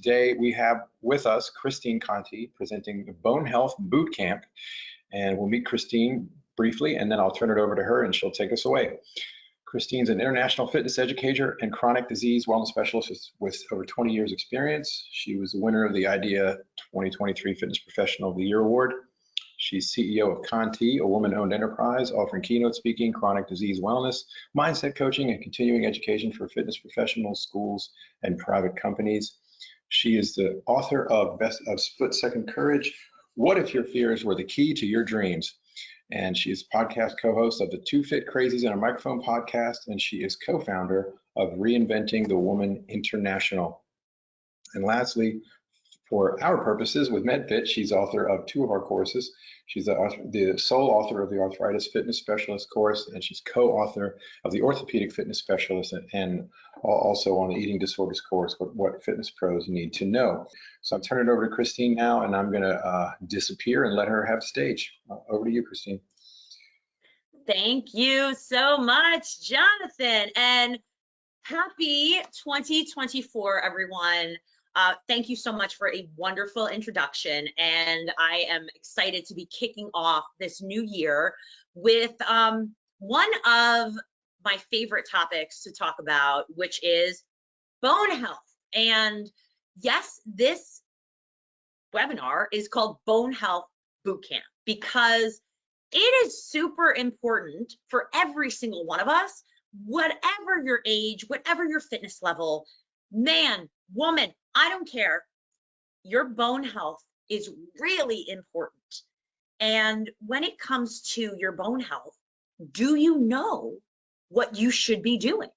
today we have with us Christine Conti presenting the Bone Health Bootcamp, and we'll meet Christine briefly and then I'll turn it over to her and she'll take us away. Christine's an international fitness educator and chronic disease wellness specialist with over 20 years experience. She was the winner of the IDEA 2023 Fitness Professional of the Year Award. She's CEO of Conti, a woman-owned enterprise offering keynote speaking, chronic disease wellness, mindset coaching, and continuing education for fitness professionals, schools, and private companies. She is the author of Split Second Courage, What If Your Fears Were the Key to Your Dreams? And she is podcast co-host of the Two Fit Crazies and a Microphone podcast, and she is co-founder of Reinventing the Woman International. And lastly, for our purposes with MedFit, she's author of 2 of our courses. She's the sole author of the Arthritis Fitness Specialist course, and she's co-author of the Orthopedic Fitness Specialist and also on the Eating Disorders course, what fitness pros need to know. So I'm turning it over to Christine now, and I'm gonna disappear and let her have the stage. Over to you, Christine. Thank you so much, Jonathan, and happy 2024, everyone. Thank you so much for a wonderful introduction, and I am excited to be kicking off this new year with one of my favorite topics to talk about, which is bone health. And yes, this webinar is called Bone Health Bootcamp because it is super important for every single one of us, whatever your age, whatever your fitness level, man, woman, I don't care. Your bone health is really important. And when it comes to your bone health, do you know what you should be doing?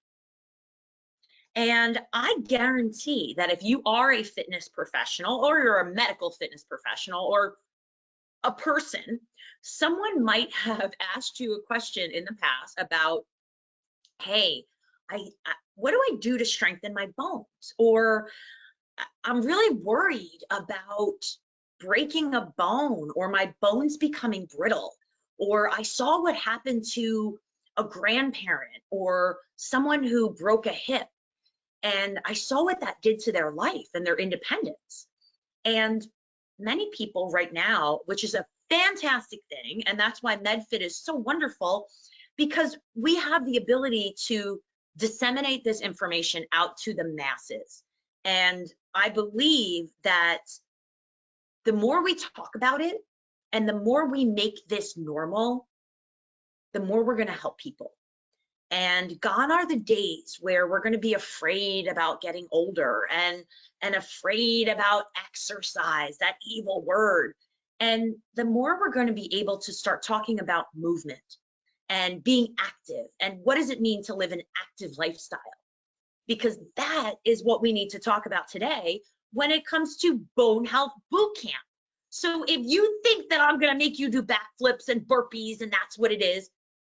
And I guarantee that if you are a fitness professional or you're a medical fitness professional or a person, someone might have asked you a question in the past about, hey, what do I do to strengthen my bones? Or I'm really worried about breaking a bone or my bones becoming brittle, or I saw what happened to a grandparent or someone who broke a hip, and I saw what that did to their life and their independence. And many people right now, which is a fantastic thing, and that's why MedFit is so wonderful, because we have the ability to disseminate this information out to the masses. And I believe that the more we talk about it and the more we make this normal, the more we're going to help people. And gone are the days where we're going to be afraid about getting older and afraid about exercise, that evil word. And the more we're going to be able to start talking about movement and being active and what does it mean to live an active lifestyle, because that is what we need to talk about today when it comes to Bone Health Bootcamp. So if you think that I'm going to make you do backflips and burpees and that's what it is,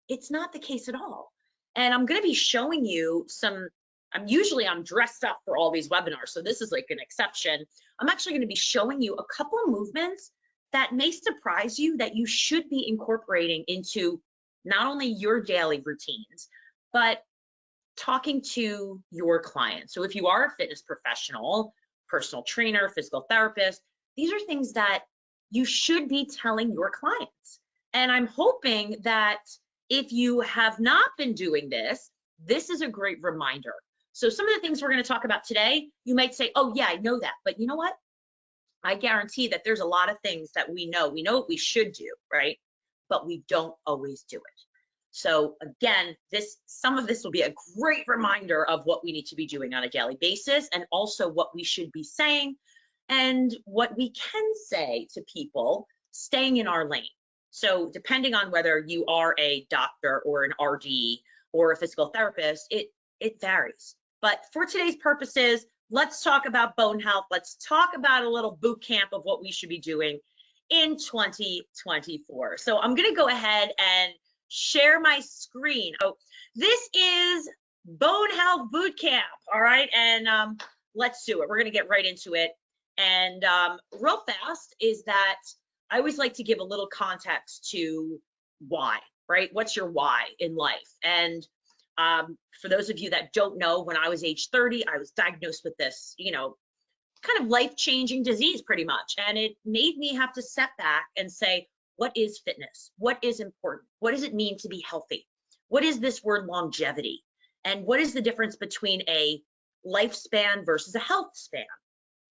it's not the case at all. And I'm going to be showing you some, I'm dressed up for all these webinars, so this is like an exception. I'm actually going to be showing you a couple of movements that may surprise you that you should be incorporating into not only your daily routines, but talking to your clients. So if you are a fitness professional, personal trainer, physical therapist, these are things that you should be telling your clients. And I'm hoping that if you have not been doing this, this is a great reminder. So some of the things we're going to talk about today, you might say, oh yeah, I know that, but you know what? I guarantee that there's a lot of things that we know what we should do, right? But we don't always do it. So again, some of this will be a great reminder of what we need to be doing on a daily basis, and also what we should be saying and what we can say to people staying in our lane. So depending on whether you are a doctor or an RD or a physical therapist, it varies. But for today's purposes, let's talk about bone health. Let's talk about a little boot camp of what we should be doing in 2024. So I'm going to go ahead and share my screen. Oh, this is Bone Health Bootcamp, all right? And let's do it. We're going to get right into it. And real fast is that I always like to give a little context to why, right? What's your why in life? And for those of you that don't know, when I was age 30, I was diagnosed with this, kind of life-changing disease pretty much. And it made me have to step back and say, what is fitness? What is important? What does it mean to be healthy? What is this word longevity? And what is the difference between a lifespan versus a health span?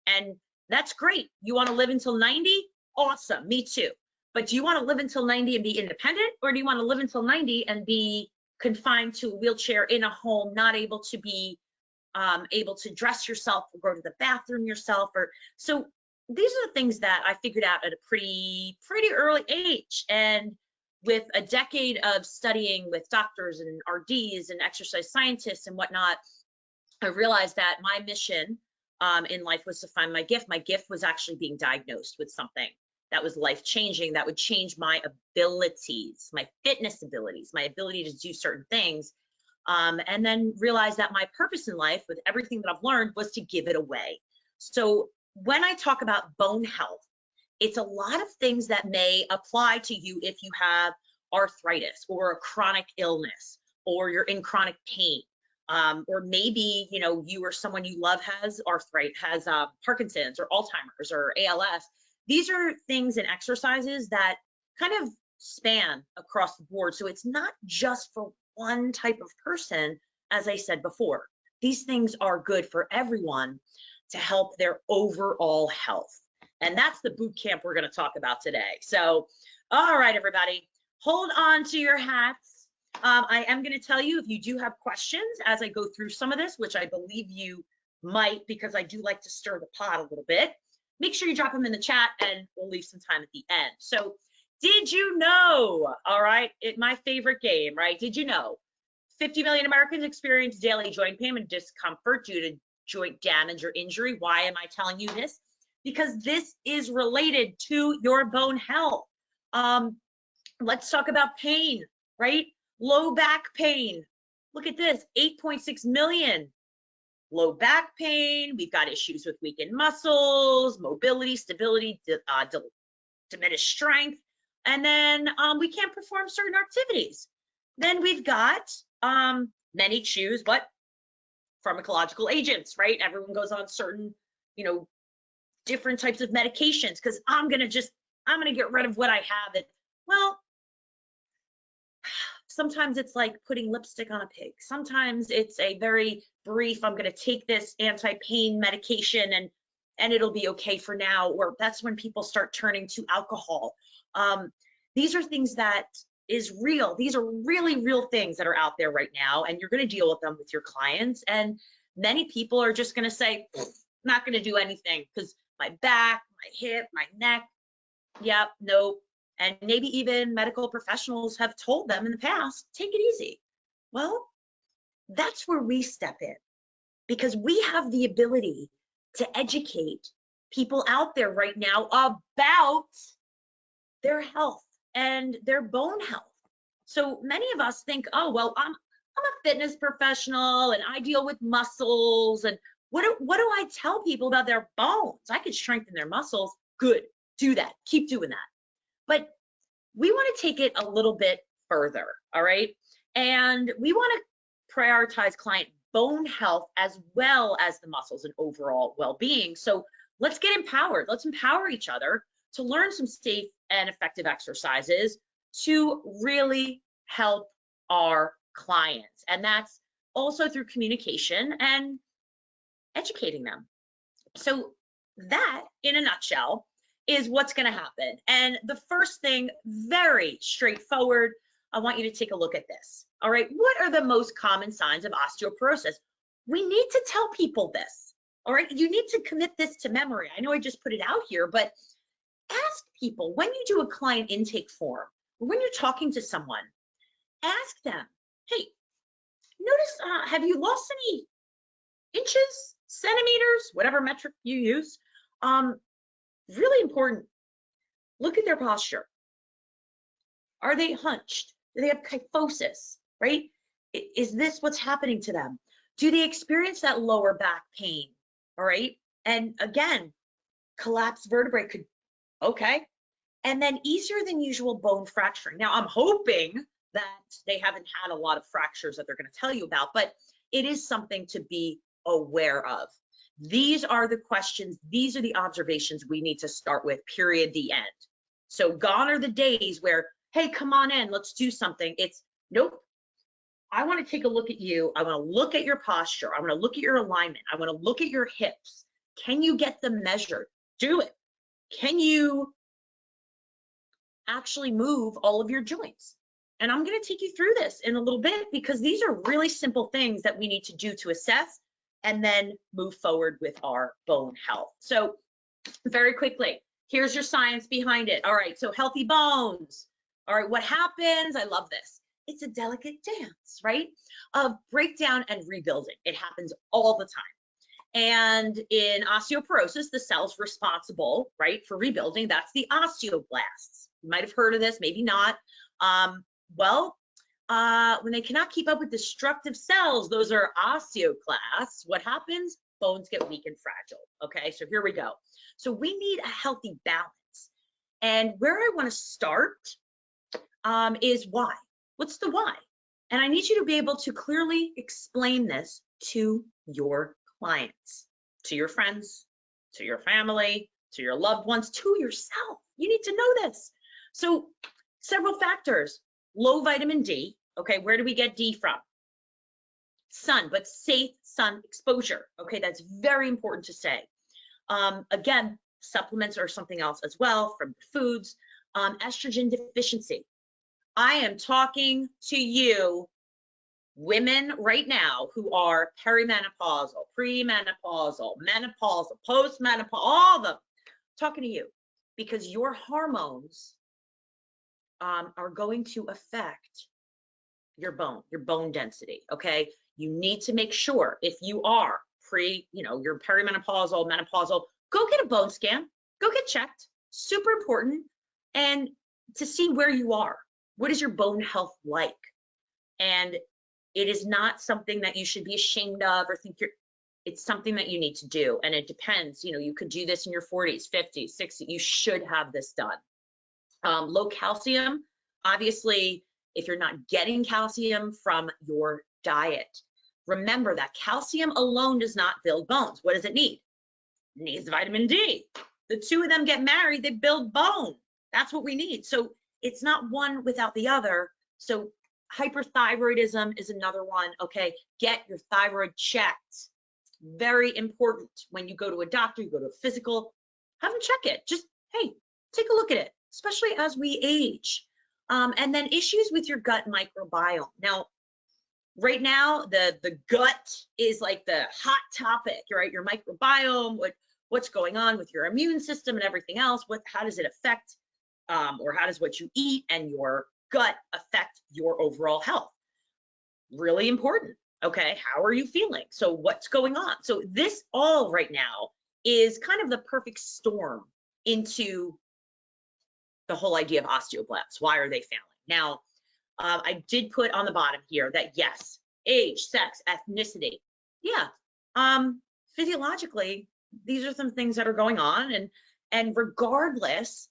And that's great. You want to live until 90? Awesome, me too. But do you want to live until 90 and be independent, or do you want to live until 90 and be confined to a wheelchair in a home, not able to be able to dress yourself or go to the bathroom yourself? Or so these are the things that I figured out at a pretty early age. And with a decade of studying with doctors and RDs and exercise scientists and whatnot, I realized that my mission in life was to find my gift. My gift was actually being diagnosed with something that was life-changing, that would change my abilities, my fitness abilities, my ability to do certain things. And then realize that my purpose in life, with everything that I've learned, was to give it away. So when I talk about bone health, it's a lot of things that may apply to you if you have arthritis or a chronic illness, or you're in chronic pain. Or maybe, you know, you or someone you love has arthritis, has Parkinson's or Alzheimer's or ALS. These are things and exercises that kind of span across the board. So it's not just for one type of person, as I said before. These things are good for everyone to help their overall health. And that's the boot camp we're going to talk about today. So, all right, everybody, hold on to your hats. I am going to tell you, if you do have questions as I go through some of this, which I believe you might, because I do like to stir the pot a little bit, make sure you drop them in the chat and we'll leave some time at the end. So did you know, all right, my favorite game, right? Did you know 50 million Americans experience daily joint pain and discomfort due to joint damage or injury? Why am I telling you this? Because this is related to your bone health. Let's talk about pain, right? Low back pain. Look at this, 8.6 million. Low back pain. We've got issues with weakened muscles, mobility, stability, diminished strength, and then we can't perform certain activities. Then we've got many choose what? Pharmacological agents, right? Everyone goes on certain, you know, different types of medications because I'm gonna get rid of what I have. And well, sometimes it's like putting lipstick on a pig. Sometimes it's a very brief, I'm gonna take this anti-pain medication and it'll be okay for now. Or that's when people start turning to alcohol. These are things that is real. These are really real things that are out there right now, and you're gonna deal with them with your clients. And many people are just gonna say, not gonna do anything because my back, my hip, my neck, yep, nope. And maybe even medical professionals have told them in the past, take it easy. Well, that's where we step in, because we have the ability to educate people out there right now about their health and their bone health. So many of us think, oh, well, I'm a fitness professional and I deal with muscles, and what do I tell people about their bones? I could strengthen their muscles. Good, do that, keep doing that. But we want to take it a little bit further, all right? And we want to prioritize client bone health as well as the muscles and overall well-being. So let's get empowered. Let's empower each other to learn some safe and effective exercises to really help our clients. And that's also through communication and educating them. So that, in a nutshell, is what's going to happen. And the first thing, very straightforward, I want you to take a look at this. All right, what are the most common signs of osteoporosis? We need to tell people this. All right, you need to commit this to memory. I know I just put it out here, but ask people when you do a client intake form, or when you're talking to someone, ask them, hey, notice, have you lost any inches, centimeters, whatever metric you use? Really important. Look at their posture. Are they hunched? Do they have kyphosis, right? Is this what's happening to them? Do they experience that lower back pain, all right? And again, collapsed vertebrae could, okay. And then easier than usual bone fracturing. Now, I'm hoping that they haven't had a lot of fractures that they're going to tell you about, but it is something to be aware of. These are the questions, these are the observations we need to start with, period, the end. So gone are the days where, hey, come on in, let's do something. It's nope. I want to take a look at you. I want to look at your posture. I want to look at your alignment. I want to look at your hips. Can you get them measured? Do it. Can you actually move all of your joints? And I'm going to take you through this in a little bit because these are really simple things that we need to do to assess and then move forward with our bone health. So very quickly, here's your science behind it. All right, so healthy bones. All right, what happens? I love this. It's a delicate dance, right? Of breakdown and rebuilding. It happens all the time. And in osteoporosis, the cells responsible, right, for rebuilding, that's the osteoblasts. You might have heard of this, maybe not. When they cannot keep up with destructive cells, those are osteoclasts. What happens? Bones get weak and fragile. Okay, so here we go. So we need a healthy balance. And where I want to start is why. What's the why? And I need you to be able to clearly explain this to your clients, to your friends, to your family, to your loved ones, to yourself. You need to know this. So several factors. Low vitamin D. Okay, where do we get D from? Sun, but safe sun exposure. Okay, that's very important to say. Again, supplements are something else as well from foods. Estrogen deficiency. I am talking to you women right now who are perimenopausal, premenopausal, menopausal, postmenopausal, all of them. I'm talking to you because your hormones are going to affect your bone density. Okay, you need to make sure if you are you're perimenopausal, menopausal, go get a bone scan, go get checked. Super important, and to see where you are. What is your bone health like? And it is not something that you should be ashamed of or think it's something that you need to do. And it depends, you could do this in your 40s, 50s, 60s. You should have this done. Low calcium, obviously, if you're not getting calcium from your diet, remember that calcium alone does not build bones. What does it need? It needs vitamin D. The two of them get married, they build bone. That's what we need. So it's not one without the other. So hyperthyroidism is another one. Okay, get your thyroid checked. Very important. When you go to a doctor, you go to a physical, have them check it. Just, hey, take a look at it, especially as we age. And then issues with your gut microbiome. Now, right now, the gut is like the hot topic, right? Your microbiome, what's going on with your immune system and everything else. How does it affect, or how does what you eat and your gut affect your overall health? Really important. Okay, how are you feeling? So what's going on? So this all right now is kind of the perfect storm into the whole idea of osteoblasts. Why are they failing? Now, I did put on the bottom here that yes, age, sex, ethnicity. Yeah, physiologically, these are some things that are going on, and regardless,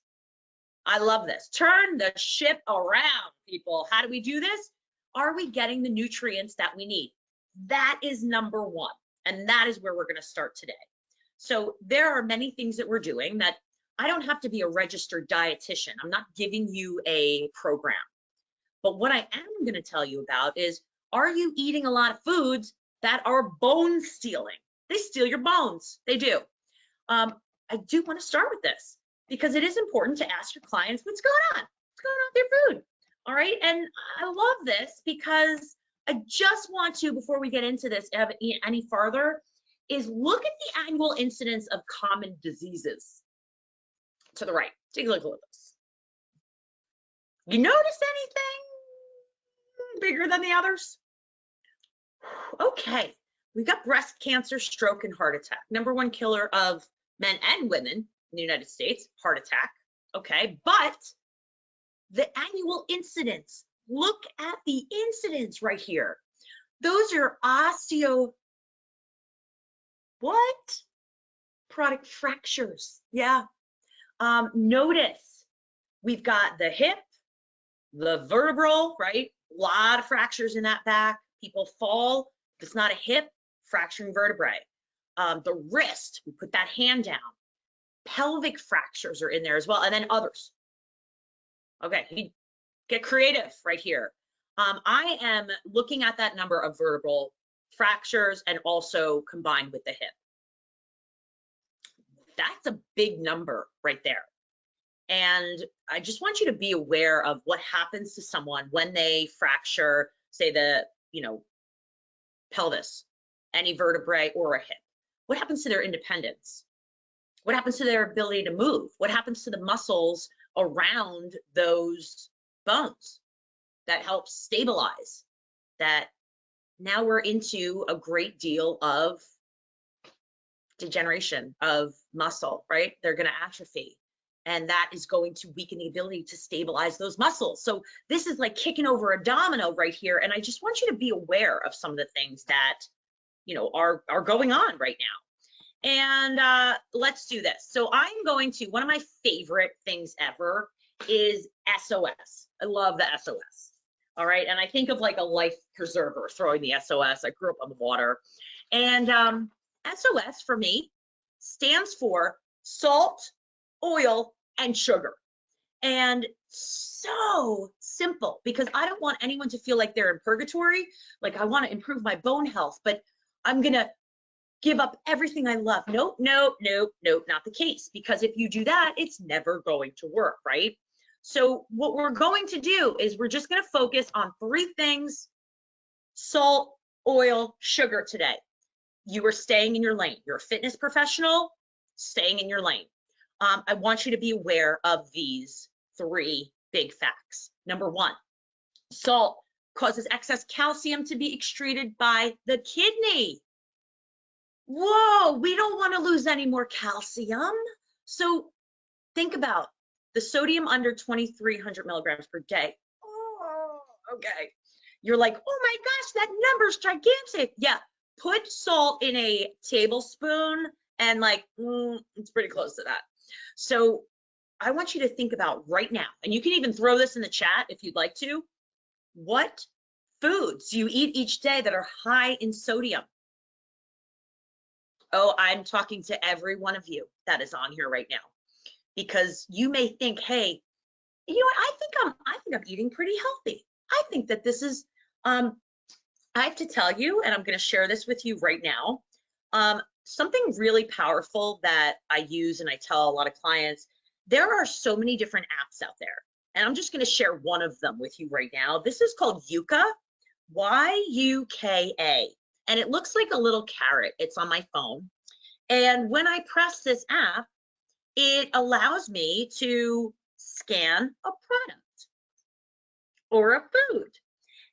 I love this. Turn the ship around, people. How do we do this? Are we getting the nutrients that we need? That is number one, and that is where we're going to start today. So there are many things that we're doing that I don't have to be a registered dietitian. I'm not giving you a program. But what I am going to tell you about is, are you eating a lot of foods that are bone stealing? They steal your bones. They do. I do want to start with this because it is important to ask your clients what's going on. What's going on with their food? All right. And I love this because I just want to, before we get into this any farther, is look at the annual incidence of common diseases. To the right, take a look at this. You notice anything bigger than the others? Okay, we've got breast cancer, stroke, and heart attack. Number one killer of men and women in the United States, heart attack. Okay, but the annual incidence, look at the incidence right here. Those are product fractures. Yeah. Notice we've got the hip, the vertebral, right? A lot of fractures in that back. People fall. If it's not a hip, fracturing vertebrae. the wrist, we put that hand down. Pelvic fractures are in there as well, and then others. Okay, you get creative right here. I am looking at that number of vertebral fractures and also combined with the hip. That's a big number right there. And I just want you to be aware of what happens to someone when they fracture, say the, pelvis, any vertebrae or a hip. What happens to their independence? What happens to their ability to move? What happens to the muscles around those bones that help stabilize that? Now we're into a great deal of degeneration of muscle, right? They're going to atrophy, and that is going to weaken the ability to stabilize those muscles. So this is like kicking over a domino right here. And I just want you to be aware of some of the things that, are going on right now. And let's do this. So I'm going to, one of my favorite things ever is SOS. I love the SOS. All right. And I think of like a life preserver throwing the SOS. I grew up on the water. And SOS for me stands for salt, oil, and sugar. And so simple, because I don't want anyone to feel like they're in purgatory. Like, I want to improve my bone health, but I'm going to give up everything I love. Nope, nope, nope, nope, not the case. Because if you do that, it's never going to work, right? So what we're going to do is we're just going to focus on 3 things: salt, oil, sugar today. You are staying in your lane. You're a fitness professional, staying in your lane. I want you to be aware of these 3 big facts. Number 1, salt causes excess calcium to be excreted by the kidney. Whoa, we don't want to lose any more calcium. So think about the sodium under 2,300 milligrams per day. Oh, okay. You're like, oh my gosh, that number's gigantic. Yeah, put salt in a tablespoon and like, it's pretty close to that. So I want you to think about right now, and you can even throw this in the chat if you'd like to. What foods do you eat each day that are high in sodium? Oh, I'm talking to every one of you that is on here right now, because you may think, hey, you know what? I think I'm eating pretty healthy. I think that this is, I have to tell you, and I'm going to share this with you right now. Something really powerful that I use and I tell a lot of clients, there are so many different apps out there, and I'm just going to share one of them with you right now. This is called Yuka, Y-U-K-A, and it looks like a little carrot. It's on my phone, and when I press this app, it allows me to scan a product or a food,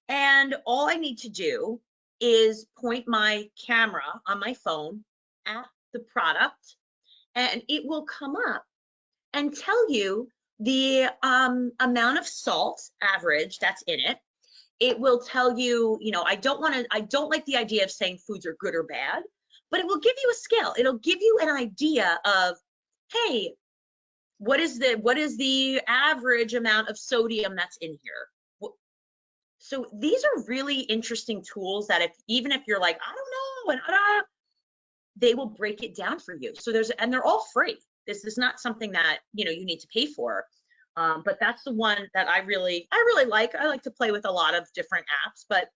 and all I need to do is point my camera on my phone at the product, and it will come up and tell you the amount of salt average that's in it. It will tell you, I don't like the idea of saying foods are good or bad, but it will give you a scale. It'll give you an idea of, hey, what is the average amount of sodium that's in here? So these are really interesting tools that even if you're like, I don't know, and they will break it down for you. So and they're all free. This is not something that you need to pay for. But that's the one that I really like. I like to play with a lot of different apps, but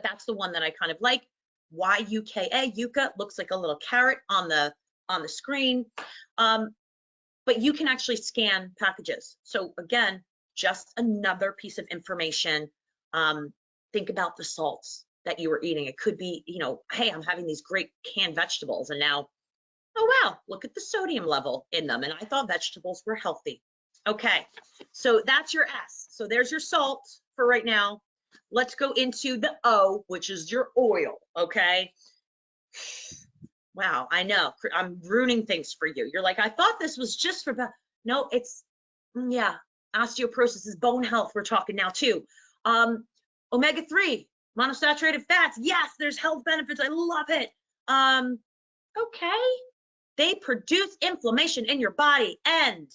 that's the one that I kind of like. Y-U-K-A, Yuka, looks like a little carrot on the screen. But you can actually scan packages. So again, just another piece of information. Think about the salts that you were eating. It could be, hey, I'm having these great canned vegetables, and now, oh wow, look at the sodium level in them, and I thought vegetables were healthy. Okay, so that's your S. So there's your salt for right now. Let's go into the O, which is your oil, okay? Wow, I know, I'm ruining things for you. You're like, I thought this was just for, no, it's, yeah, osteoporosis is bone health we're talking now too. Omega-3, monosaturated fats, yes, there's health benefits, I love it. Okay, they produce inflammation in your body, and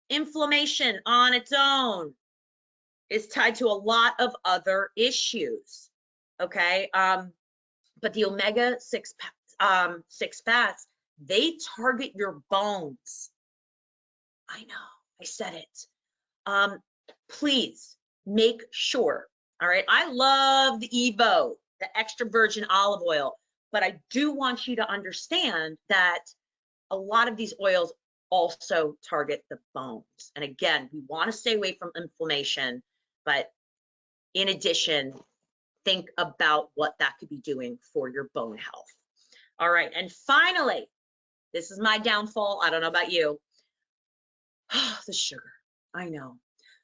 inflammation on its own is tied to a lot of other issues, okay? But the omega-6 six fats, they target your bones. I know, I said it. Please make sure, all right? I love the Evo, the extra virgin olive oil, but I do want you to understand that a lot of these oils also target the bones. And again, we want to stay away from inflammation, but in addition, think about what that could be doing for your bone health. All right, and finally, this is my downfall. I don't know about you. The sugar, I know.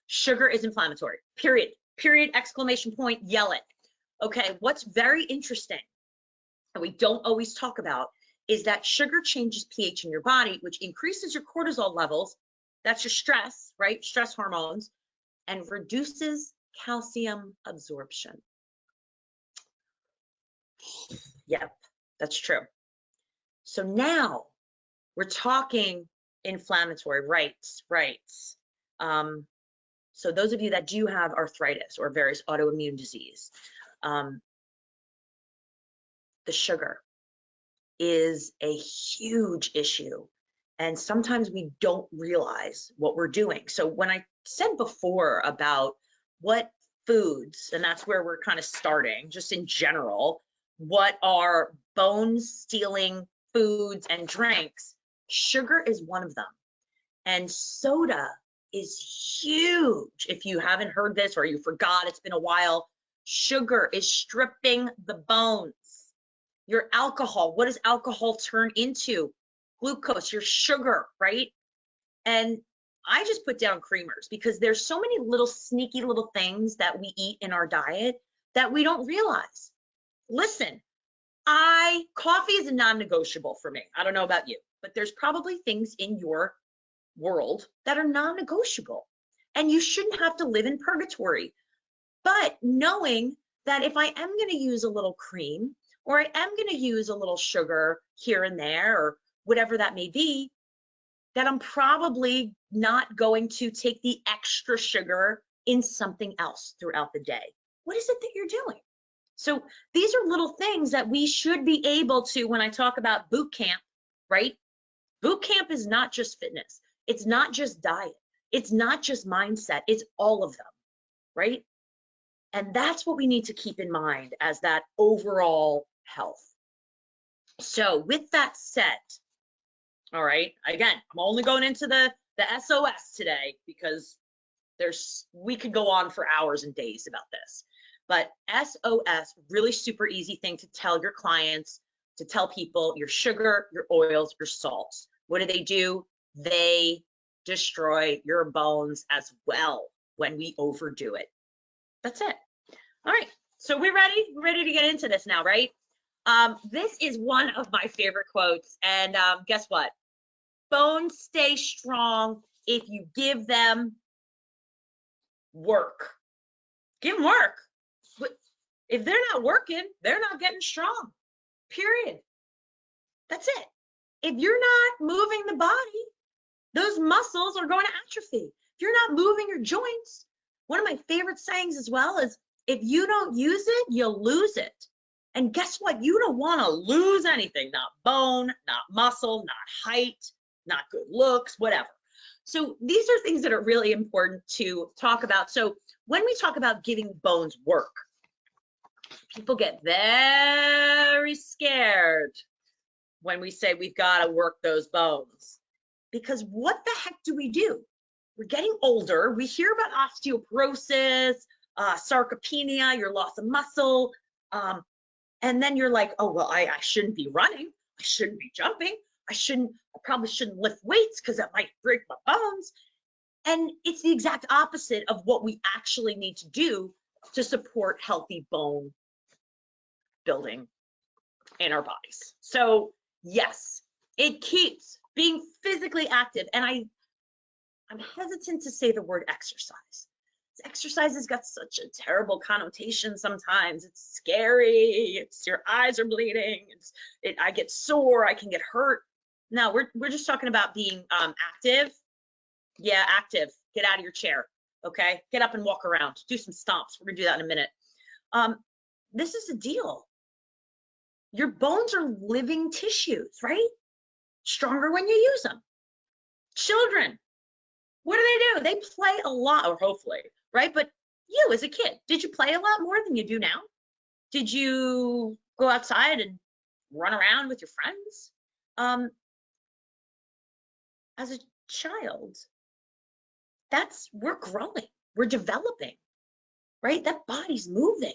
Sugar is inflammatory, period. Period, exclamation point, yell it. Okay, what's very interesting, and we don't always talk about, is that sugar changes pH in your body, which increases your cortisol levels. That's your stress, right? Stress hormones, and reduces calcium absorption. Yep, that's true. So now we're talking inflammatory, right. So those of you that do have arthritis or various autoimmune disease, the sugar is a huge issue. And sometimes we don't realize what we're doing. So when I said before about what foods, and that's where we're kind of starting, just in general, what are bone-stealing foods and drinks, sugar is one of them. And soda is huge. If you haven't heard this or you forgot, it's been a while, sugar is stripping the bones. Your alcohol, what does alcohol turn into? Glucose, your sugar, right? And I just put down creamers because there's so many little sneaky little things that we eat in our diet that we don't realize. Listen, coffee is a non-negotiable for me. I don't know about you, but there's probably things in your world that are non-negotiable, and you shouldn't have to live in purgatory. But knowing that if I am going to use a little cream, or I am going to use a little sugar here and there, or whatever that may be, that I'm probably not going to take the extra sugar in something else throughout the day. What is it that you're doing? So these are little things that we should be able to, when I talk about boot camp, right? Boot camp is not just fitness. It's not just diet. It's not just mindset. It's all of them, right? And that's what we need to keep in mind as that overall health. So with that said, all right, again, I'm only going into the SOS today because we could go on for hours and days about this. But SOS, really super easy thing to tell your clients, to tell people: your sugar, your oils, your salts. What do? They destroy your bones as well when we overdo it. That's it. All right, so we're ready? We're ready to get into this now, right? This is one of my favorite quotes, and guess what? Bones stay strong if you give them work. Give them work. But if they're not working, they're not getting strong, period. That's it. If you're not moving the body, those muscles are going to atrophy. If you're not moving your joints, one of my favorite sayings as well is, if you don't use it, you'll lose it. And guess what? You don't want to lose anything, not bone, not muscle, not height, not good looks, whatever. So these are things that are really important to talk about. So when we talk about giving bones work, people get very scared when we say we've got to work those bones. Because what the heck do? We're getting older. We hear about osteoporosis, sarcopenia, your loss of muscle. And then you're like, oh, well, I shouldn't be running. I shouldn't be jumping. I probably shouldn't lift weights because it might break my bones. And it's the exact opposite of what we actually need to do to support healthy bone building in our bodies. So yes, it keeps being physically active. And I'm hesitant to say the word exercise. Exercise has got such a terrible connotation sometimes. It's scary. Your eyes are bleeding. I get sore. I can get hurt. No, we're just talking about being active. Yeah, active. Get out of your chair. Okay, get up and walk around. Do some stomps. We're gonna do that in a minute. This is the deal. Your bones are living tissues, right? Stronger when you use them. Children, what do? They play a lot, or hopefully, right? But you as a kid, did you play a lot more than you do now? Did you go outside and run around with your friends? As a child, we're growing, we're developing, right? That body's moving.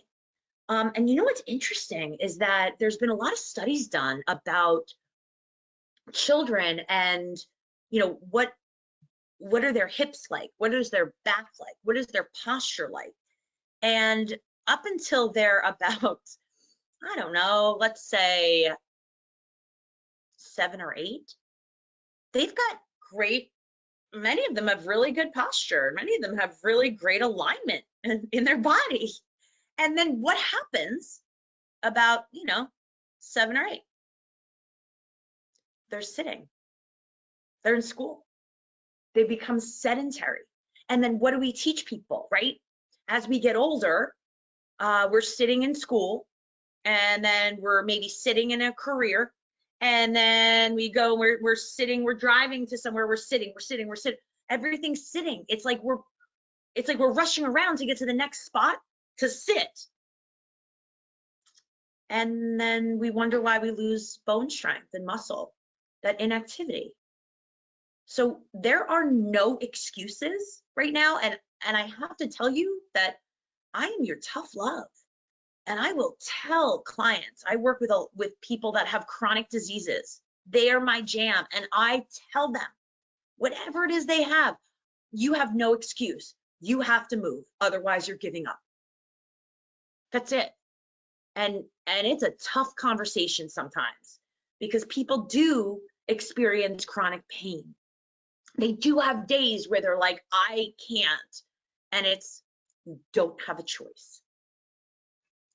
And you know what's interesting is that there's been a lot of studies done about children and, what are their hips like? What is their back like? What is their posture like? And up until they're about, I don't know, let's say 7 or 8, they've got many of them have really good posture. Many of them have really great alignment in their body. And then what happens about, 7 or 8? They're sitting. They're in school. They become sedentary. And then what do we teach people, right? As we get older, we're sitting in school, and then we're maybe sitting in a career, and then we go, we're sitting, we're driving to somewhere, we're sitting. Everything's sitting. It's like we're rushing around to get to the next spot to sit. And then we wonder why we lose bone strength and muscle, that inactivity. So there are no excuses right now. And I have to tell you that I am your tough love. And I will tell clients, I work with people that have chronic diseases. They are my jam. And I tell them, whatever it is they have, you have no excuse. You have to move. Otherwise, you're giving up. That's it. And it's a tough conversation sometimes, because people do experience chronic pain. They do have days where they're like, I can't. And you don't have a choice.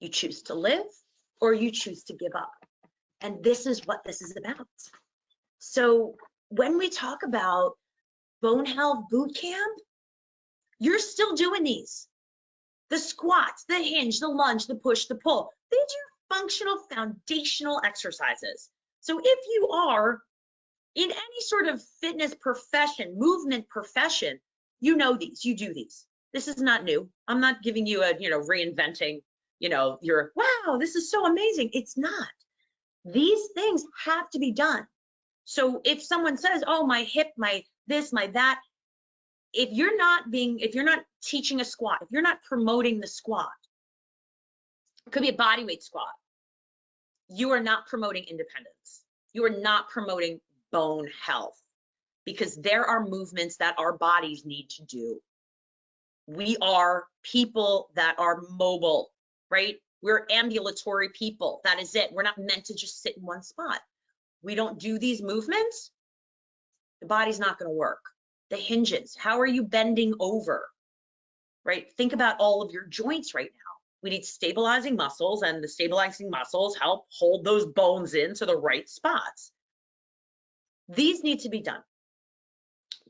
You choose to live, or you choose to give up. And this is what this is about. So when we talk about Bone Health Bootcamp, you're still doing these. The squats, the hinge, the lunge, the push, the pull. These are functional foundational exercises. So if you are in any sort of fitness profession, movement profession, you know these, you do these. This is not new. I'm not giving you a, reinventing, your, wow, this is so amazing. It's not. These things have to be done. So if someone says, oh, my hip, my this, my that, if you're not teaching a squat, if you're not promoting the squat, it could be a body weight squat, you are not promoting independence. You are not promoting bone health, because there are movements that our bodies need to do. We are people that are mobile, right? We're ambulatory people. That is it. We're not meant to just sit in one spot. We don't do these movements, the body's not going to work. The hinges, how are you bending over, right? Think about all of your joints right now. We need stabilizing muscles, and the stabilizing muscles help hold those bones into the right spots. These need to be done,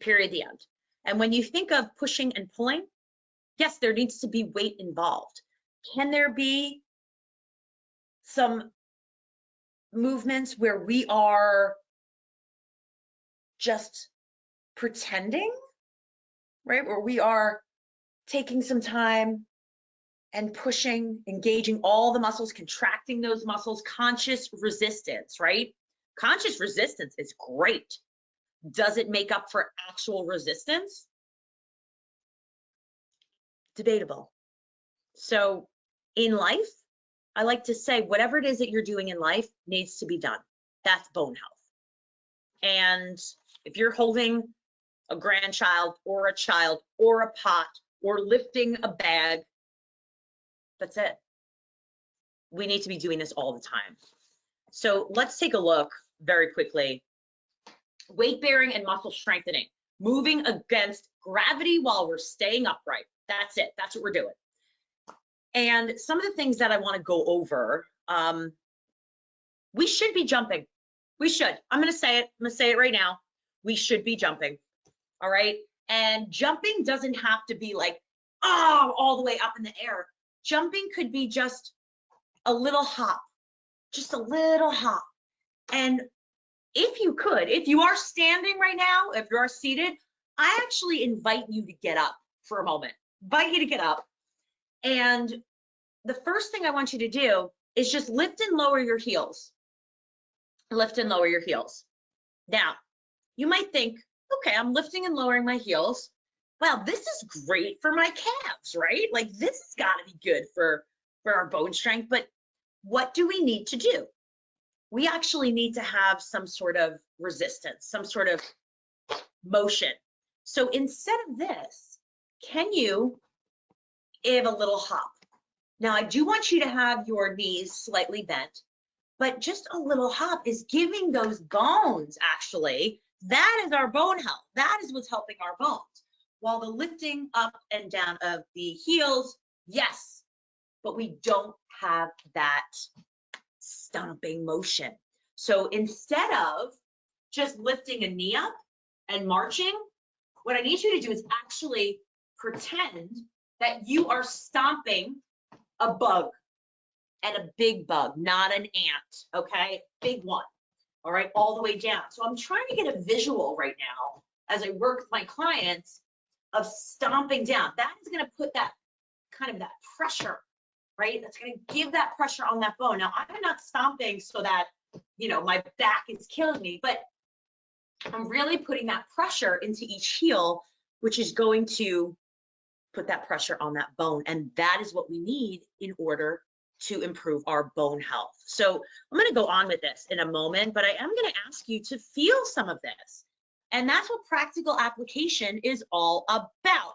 period, the end. And when you think of pushing and pulling, yes, there needs to be weight involved. Can there be some movements where we are just pretending, right? Where we are taking some time and pushing, engaging all the muscles, contracting those muscles, conscious resistance, right? Conscious resistance is great. Does it make up for actual resistance? Debatable. So in life, I like to say whatever it is that you're doing in life needs to be done. That's bone health. And if you're holding a grandchild or a child or a pot or lifting a bag, that's it. We need to be doing this all the time. So let's take a look very quickly. Weight bearing and muscle strengthening, moving against gravity while we're staying upright. That's it. That's what we're doing. And some of the things that I want to go over, we should be jumping. We should. I'm going to say it. I'm going to say it right now. We should be jumping. All right. And jumping doesn't have to be like, oh, all the way up in the air. Jumping could be just a little hop, just a little hop. And if you could, if you are standing right now, if you are seated, I actually invite you to get up for a moment. Invite you to get up. And the first thing I want you to do is just lift and lower your heels. Lift and lower your heels. Now, you might think, okay, I'm lifting and lowering my heels. Wow, this is great for my calves, right? Like this has got to be good for our bone strength. But what do we need to do? We actually need to have some sort of resistance, some sort of motion. So instead of this, can you give a little hop? Now, I do want you to have your knees slightly bent, but just a little hop is giving those bones, actually, that is our bone health. That is what's helping our bones. While the lifting up and down of the heels, yes, but we don't have that stomping motion. So instead of just lifting a knee up and marching, what I need you to do is actually pretend that you are stomping a bug, and a big bug, not an ant, okay? Big one, all right, all the way down. So I'm trying to get a visual right now as I work with my clients of stomping down. That is gonna put that kind of that pressure, right? That's gonna give that pressure on that bone. Now, I'm not stomping so that, you know, my back is killing me, but I'm really putting that pressure into each heel, which is going to put that pressure on that bone. And that is what we need in order to improve our bone health. So I'm going to go on with this in a moment, but I am going to ask you to feel some of this. And that's what practical application is all about.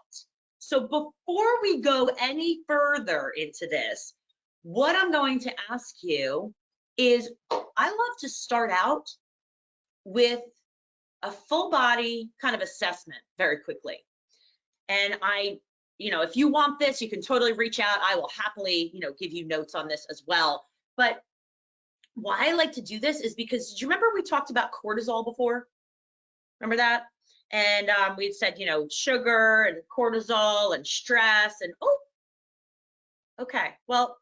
So before we go any further into this, what I'm going to ask you is, I love to start out with a full body kind of assessment very quickly. And if you want this, you can totally reach out. I will happily, give you notes on this as well. But why I like to do this is because, did you remember we talked about cortisol before? Remember that? And we had said, sugar and cortisol and stress and, okay, well,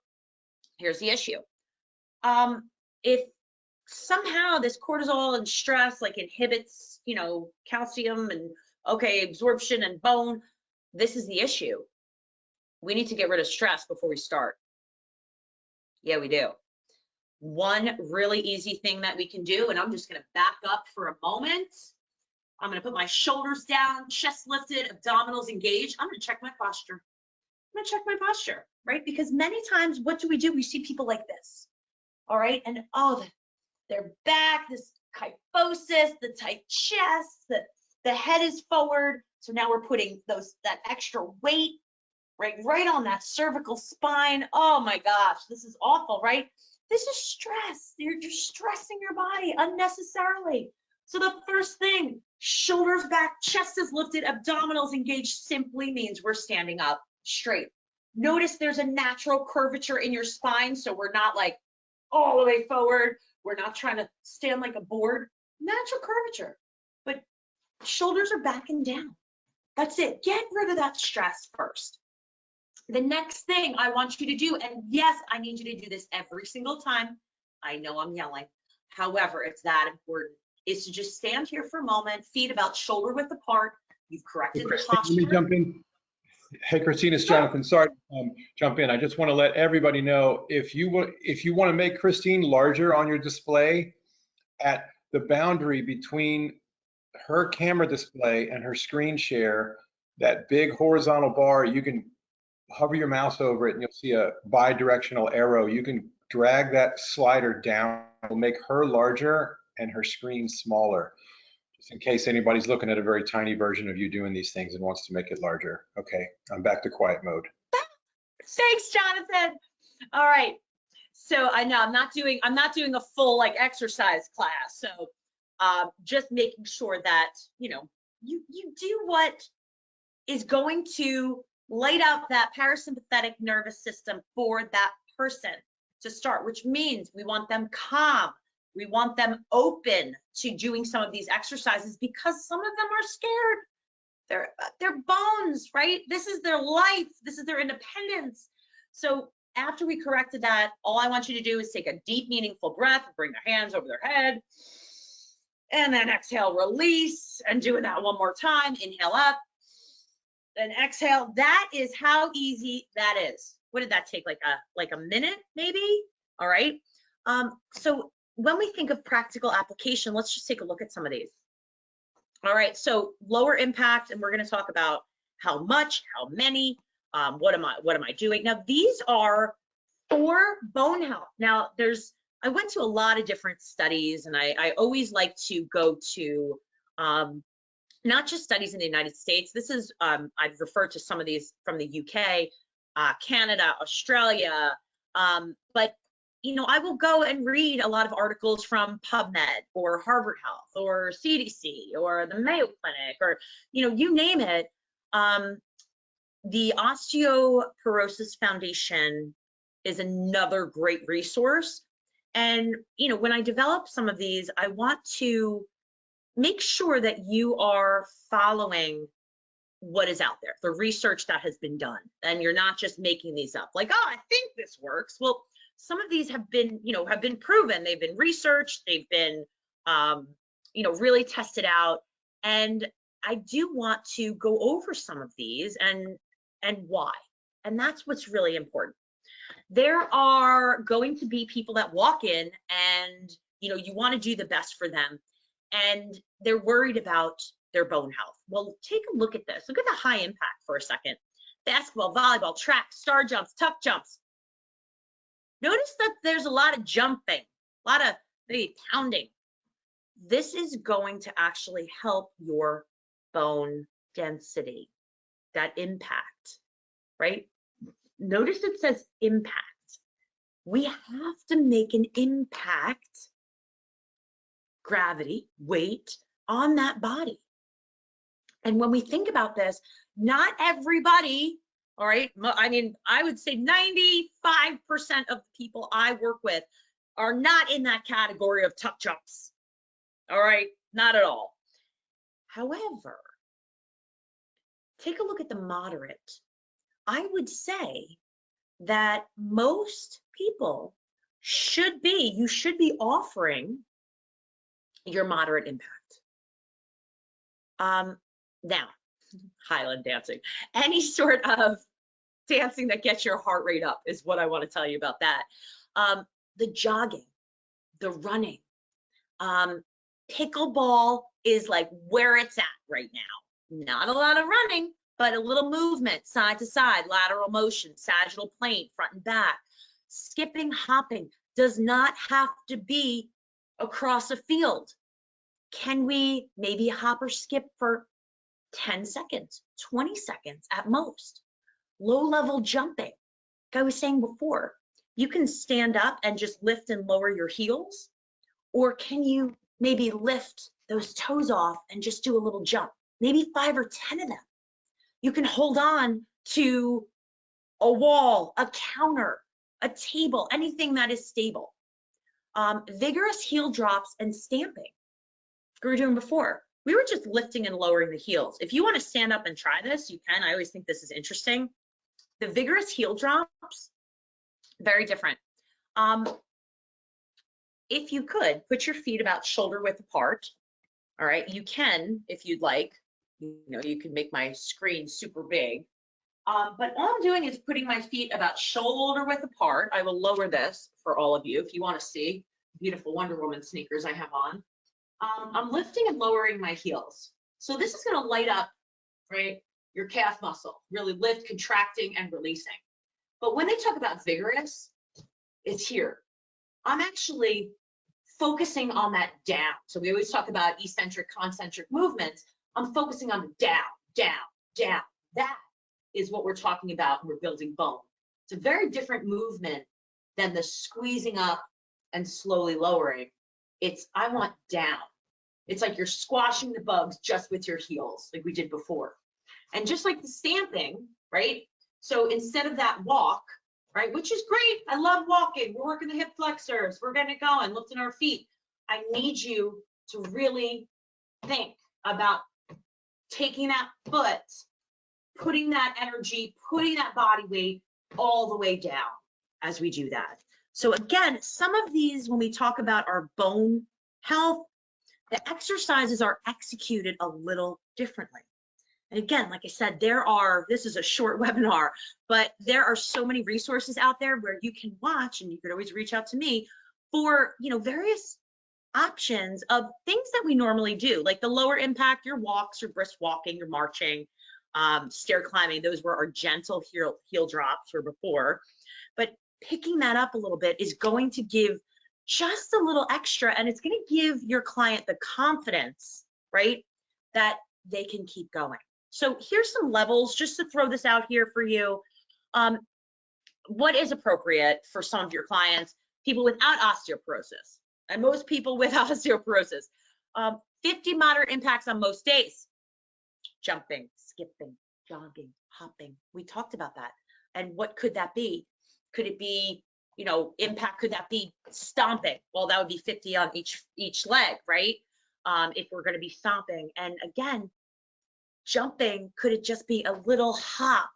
here's the issue. If somehow this cortisol and stress like inhibits, calcium and, absorption and bone, this is the issue. We need to get rid of stress before we start. Yeah, we do. One really easy thing that we can do, and I'm just going to back up for a moment. I'm going to put my shoulders down, chest lifted, abdominals engaged. I'm going to check my posture. I'm going to check my posture, right? Because many times, what do? We see people like this, all right? And their back, this kyphosis, the tight chest, the head is forward. So now we're putting that extra weight right on that cervical spine. Oh my gosh, this is awful, right? This is stress. You're stressing your body unnecessarily. So the first thing, shoulders back, chest is lifted, abdominals engaged, simply means we're standing up straight. Notice there's a natural curvature in your spine, so we're not like all the way forward. We're not trying to stand like a board. Natural curvature, but shoulders are back and down. That's it. Get rid of that stress first. The next thing I want you to do, and yes, I need you to do this every single time. I know I'm yelling. However, it's that important, is to just stand here for a moment, feet about shoulder width apart. You've corrected the posture. Let me jump in. Hey, Christine, it's Jonathan. Sorry to jump in. I just want to let everybody know, if you want to make Christine larger on your display, at the boundary between her camera display and her screen share, that big horizontal bar, you can hover your mouse over it and you'll see a bi-directional arrow. You can drag that slider down. It'll make her larger and her screen smaller, just in case anybody's looking at a very tiny version of you doing these things and wants to make it larger. Okay, I'm back to quiet mode. Thanks, Jonathan. All right. So I know I'm not doing a full exercise class. So just making sure that you do what is going to light up that parasympathetic nervous system for that person to start, which means we want them calm. We want them open to doing some of these exercises because some of them are scared. They're bones, right? This is their life. This is their independence. So after we corrected that, all I want you to do is take a deep, meaningful breath, bring their hands over their head, and then exhale, release, and doing that one more time. Inhale up, then exhale. That is how easy that is. What did that take? Like a minute, maybe? All right. So when we think of practical application, let's just take a look at some of these. All right, so lower impact, and we're going to talk about how much, how many, what am I doing? Now, these are for bone health. Now, I went to a lot of different studies, and I always like to go to not just studies in the United States. This is, I've referred to some of these from the UK, Canada, Australia, but you know, I will go and read a lot of articles from PubMed or Harvard Health or CDC or the Mayo Clinic, or, you know, you name it. The Osteoporosis Foundation is another great resource. And, you know, when I develop some of these, I want to make sure that you are following what is out there, the research that has been done, and you're not just making these up like, oh, I think this works. Well, some of these have been, you know, have been proven. They've been researched. They've been, you know, really tested out. And I do want to go over some of these and why. And that's what's really important. There are going to be people that walk in and, you know, you want to do the best for them, and they're worried about their bone health. Well, take a look at this. Look at the high impact for a second. Basketball, volleyball, track, star jumps, tuck jumps. Notice that there's a lot of jumping, a lot of maybe pounding. This is going to actually help your bone density, that impact, right? Notice it says impact. We have to make an impact, gravity, weight on that body. And when we think about this, not everybody, all right, I mean, I would say 95% of the people I work with are not in that category of tuck jumps. All right, not at all. However, take a look at the moderate. I would say that most people you should be offering your moderate impact. Now, Highland dancing, any sort of dancing that gets your heart rate up is what I want to tell you about that. The jogging, the running, pickleball is like where it's at right now. Not a lot of running, but a little movement, side to side, lateral motion, sagittal plane, front and back. Skipping, hopping does not have to be across a field. Can we maybe hop or skip for 10 seconds, 20 seconds at most? Low-level jumping, like I was saying before, you can stand up and just lift and lower your heels, or can you maybe lift those toes off and just do a little jump, maybe 5 or 10 of them. You can hold on to a wall, a counter, a table, anything that is stable. Vigorous heel drops and stamping, like we were doing before. We were just lifting and lowering the heels. If you want to stand up and try this, you can. I always think this is interesting. The vigorous heel drops, very different. If you could, put your feet about shoulder width apart. All right, you can, if you'd like, you know, you can make my screen super big. But all I'm doing is putting my feet about shoulder width apart. I will lower this for all of you if you want to see beautiful Wonder Woman sneakers I have on. I'm lifting and lowering my heels. So this is going to light up, right, your calf muscle, really lift, contracting, and releasing. But when they talk about vigorous, it's here. I'm actually focusing on that down. So we always talk about eccentric, concentric movements. I'm focusing on the down, down, down. That is what we're talking about when we're building bone. It's a very different movement than the squeezing up and slowly lowering. It's, I want down. It's like you're squashing the bugs just with your heels, like we did before. And just like the stamping, right? So instead of that walk, right, which is great, I love walking, we're working the hip flexors, we're getting it going, lifting our feet. I need you to really think about taking that foot, putting that energy, putting that body weight all the way down. as we do that. So again, some of these, when we talk about our bone health, the exercises are executed a little differently. And again, like I said, this is a short webinar, but there are so many resources out there where you can watch, and you could always reach out to me for, various options of things that we normally do, like the lower impact, your walks, your brisk walking, your marching, stair climbing. Those were our gentle heel drops for before. But picking that up a little bit is going to give just a little extra, and it's going to give your client the confidence, right, that they can keep going. So here's some levels just to throw this out here for you. What is appropriate for some of your clients, people without osteoporosis, and most people with osteoporosis. 50 moderate impacts on most days. Jumping, skipping, jogging, hopping. We talked about that. And what could that be? Could it be, impact? Could that be stomping? Well, that would be 50 on each leg, right? If we're going to be stomping. And again, jumping, could it just be a little hop?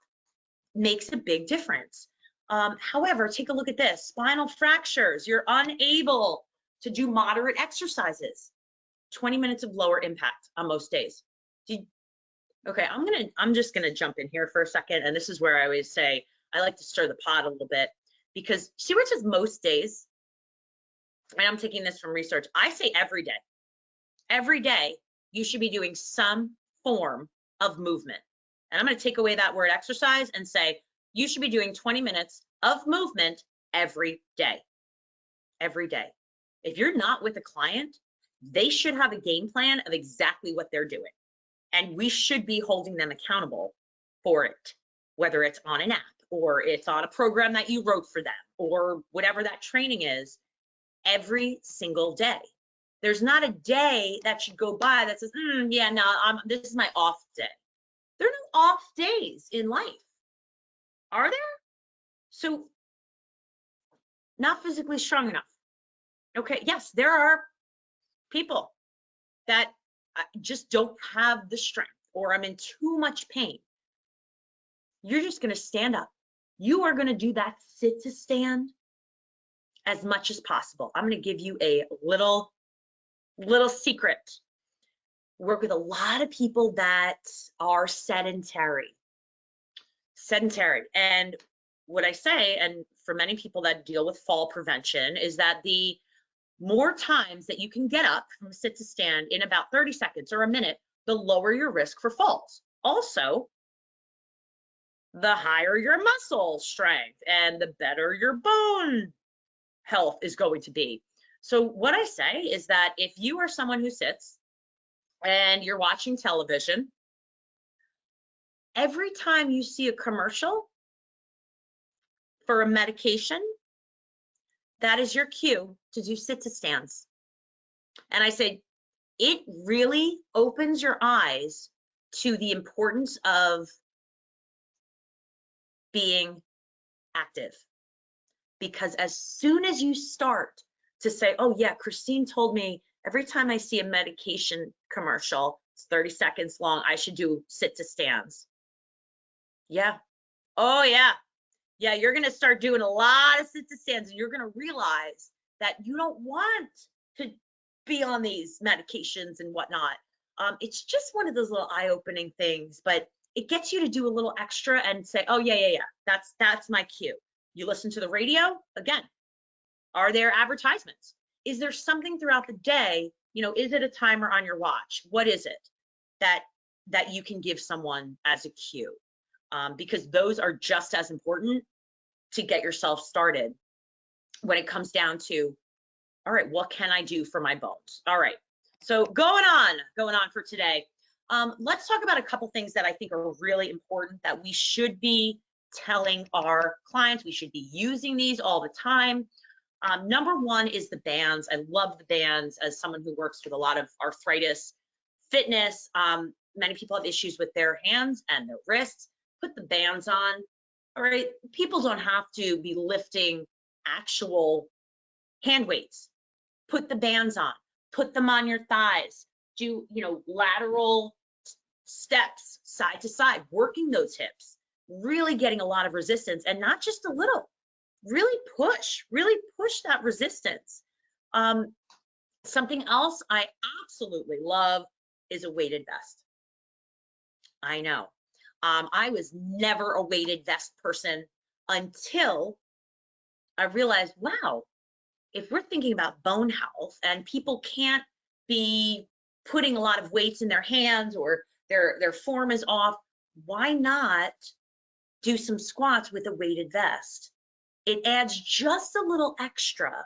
Makes a big difference. However, take a look at this. Spinal fractures. You're unable to do moderate exercises. 20 minutes of lower impact on most days. Okay, I'm just gonna jump in here for a second, and this is where I always say I like to stir the pot a little bit, because see where it says most days? And I'm taking this from research. I say every day. Every day you should be doing some form of movement. And I'm going to take away that word exercise and say you should be doing 20 minutes of movement every day. Every day. If you're not with a client, they should have a game plan of exactly what they're doing. And we should be holding them accountable for it, whether it's on an app or it's on a program that you wrote for them or whatever that training is, every single day. There's not a day that should go by that says, yeah, no, this is my off day. There are no off days in life, are there? So, not physically strong enough. Okay, yes, there are people that just don't have the strength, or I'm in too much pain. You're just gonna stand up. You are gonna do that sit to stand as much as possible. I'm gonna give you a little secret. Work with a lot of people that are sedentary. And what I say, and for many people that deal with fall prevention, is that the more times that you can get up from sit to stand in about 30 seconds or a minute, the lower your risk for falls. Also, the higher your muscle strength and the better your bone health is going to be. So what I say is that if you are someone who sits and you're watching television, every time you see a commercial for a medication, that is your cue to do sit to stands. And I say, it really opens your eyes to the importance of being active. Because as soon as you start to say, oh yeah, Christine told me every time I see a medication commercial, it's 30 seconds long, I should do sit to stands. Yeah. Oh yeah. Yeah, you're going to start doing a lot of sit to stands, and you're going to realize that you don't want to be on these medications and whatnot. It's just one of those little eye-opening things, but it gets you to do a little extra and say, oh yeah, that's my cue. You listen to the radio, again, are there advertisements? Is there something throughout the day, is it a timer on your watch? What is it that you can give someone as a cue? Because those are just as important to get yourself started when it comes down to, all right, what can I do for my bones? All right, so going on for today, let's talk about a couple things that I think are really important that we should be telling our clients. We should be using these all the time. Number one is the bands. I love the bands. As someone who works with a lot of arthritis, fitness, many people have issues with their hands and their wrists. Put the bands on. All right, people don't have to be lifting actual hand weights. Put the bands on. Put them on your thighs. Do lateral steps side to side, working those hips, really getting a lot of resistance, and not just a little. really push that resistance. Something else I absolutely love is a weighted vest. I know. I was never a weighted vest person until I realized, wow, if we're thinking about bone health and people can't be putting a lot of weights in their hands or their form is off, why not do some squats with a weighted vest? It adds just a little extra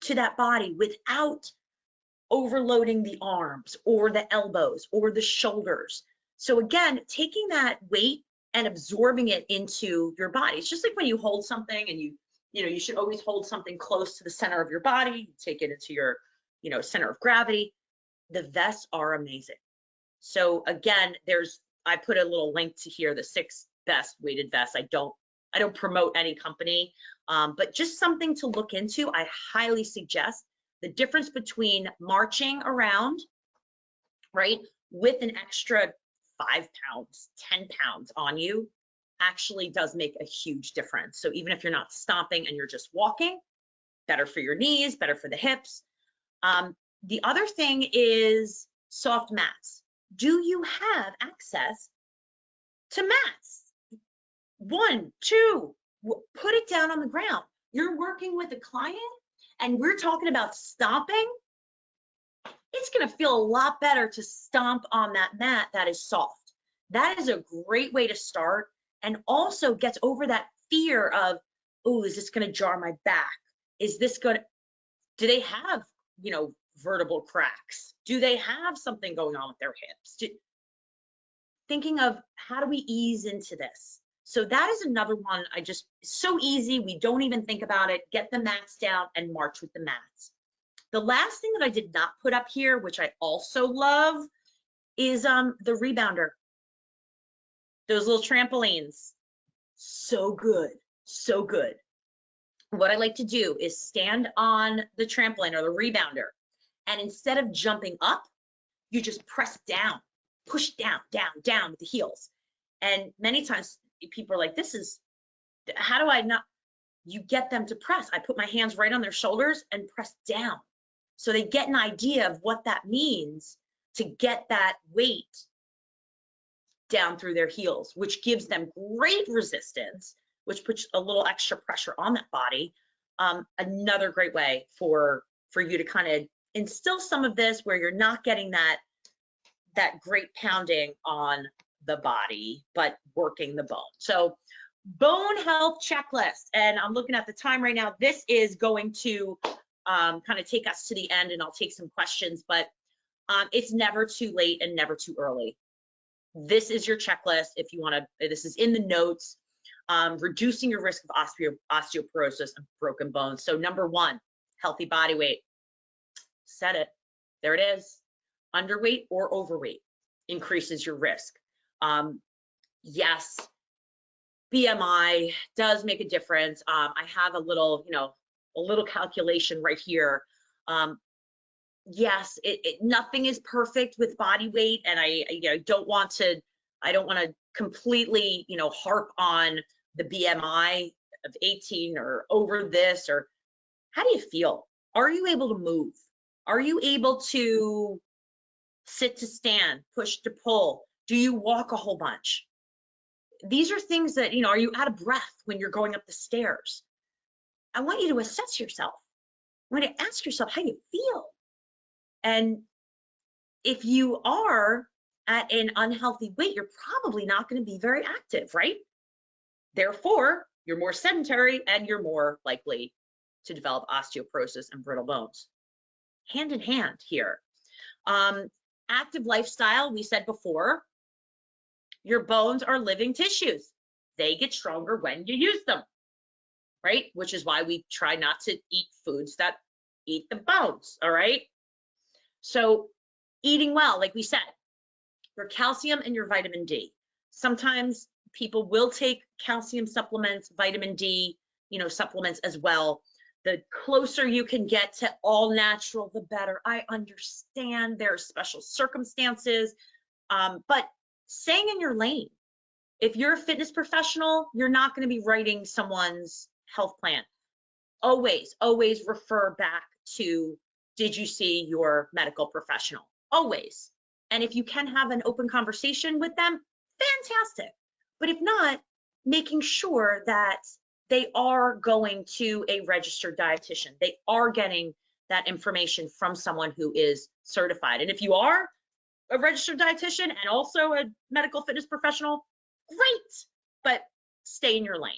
to that body without overloading the arms or the elbows or the shoulders. So again, taking that weight and absorbing it into your body. It's just like when you hold something and you should always hold something close to the center of your body, take it into your, center of gravity. The vests are amazing. So again, I put a little link to here, the 6 best weighted vests. I don't promote any company, but just something to look into. I highly suggest. The difference between marching around, right, with an extra 5 pounds, 10 pounds on you actually does make a huge difference. So even if you're not stomping and you're just walking, better for your knees, better for the hips. The other thing is soft mats. Do you have access to mats? 1, 2, put it down on the ground. You're working with a client and we're talking about stomping. It's going to feel a lot better to stomp on that mat that is soft. That is a great way to start, and also gets over that fear of, oh, is this going to jar my back? Is this going to, do they have, vertebral cracks? Do they have something going on with their hips? Thinking of how do we ease into this? So that is another one. So easy. We don't even think about it. Get the mats down and march with the mats. The last thing that I did not put up here, which I also love, is the rebounder. Those little trampolines. So good, so good. What I like to do is stand on the trampoline or the rebounder, and instead of jumping up, you just press down, push down, down, down with the heels. And many times people are like, how do I not? You get them to press. I put my hands right on their shoulders and press down. So they get an idea of what that means to get that weight down through their heels, which gives them great resistance, which puts a little extra pressure on that body. Another great way for you to kind of instill some of this where you're not getting that great pounding on the body, but working the bone. So bone health checklist, and I'm looking at the time right now. This is going to kind of take us to the end, and I'll take some questions, but it's never too late and never too early. This is your checklist if you want to, this is in the notes, reducing your risk of osteoporosis and broken bones. So number 1, healthy body weight. Said it, there it is. Underweight or overweight increases your risk. Yes, BMI does make a difference. I have a little calculation right here. Yes, nothing is perfect with body weight, and I don't want to completely harp on the BMI of 18 or over this. Or how do you feel? Are you able to move? Are you able to sit to stand, push to pull? Do you walk a whole bunch? These are things that, are you out of breath when you're going up the stairs? I want you to assess yourself. I want you to ask yourself how you feel. And if you are at an unhealthy weight, you're probably not going to be very active, right? Therefore, you're more sedentary and you're more likely to develop osteoporosis and brittle bones. Hand in hand here. Active lifestyle, we said before, your bones are living tissues. They get stronger when you use them, right? Which is why we try not to eat foods that eat the bones, all right? So eating well, like we said, your calcium and your vitamin D. Sometimes people will take calcium supplements, vitamin D, supplements as well. The closer you can get to all natural, the better. I understand there are special circumstances, but staying in your lane. If you're a fitness professional, you're not going to be writing someone's health plan, always refer back to, did you see your medical professional? Always. And if you can have an open conversation with them, fantastic. But if not, making sure that they are going to a registered dietitian. They are getting that information from someone who is certified. And if you are a registered dietitian and also a medical fitness professional, great, but stay in your lane.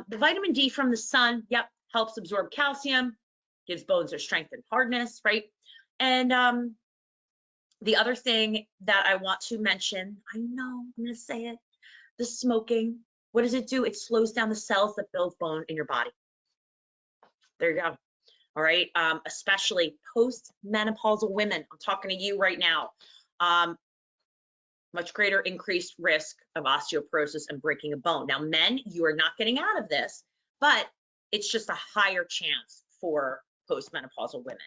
The vitamin D from the sun, yep, helps absorb calcium, gives bones their strength and hardness, right? And the other thing that I want to mention, I know I'm gonna say it, the smoking. What does it do? It slows down the cells that build bone in your body. There you go. All right, especially post-menopausal women. I'm talking to you right now. Much greater increased risk of osteoporosis and breaking a bone. Now, men, you are not getting out of this, but it's just a higher chance for post-menopausal women.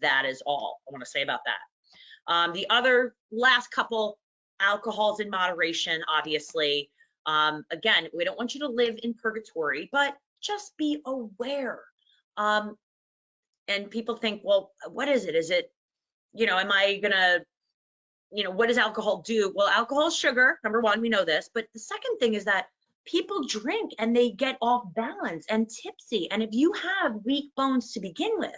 That is all I want to say about that. The other last couple, alcohol's in moderation, obviously. Again, we don't want you to live in purgatory, but just be aware. And people think, well, what is it? Is it, am I gonna, what does alcohol do? Well, alcohol is sugar, number one, we know this. But the second thing is that people drink and they get off balance and tipsy. And if you have weak bones to begin with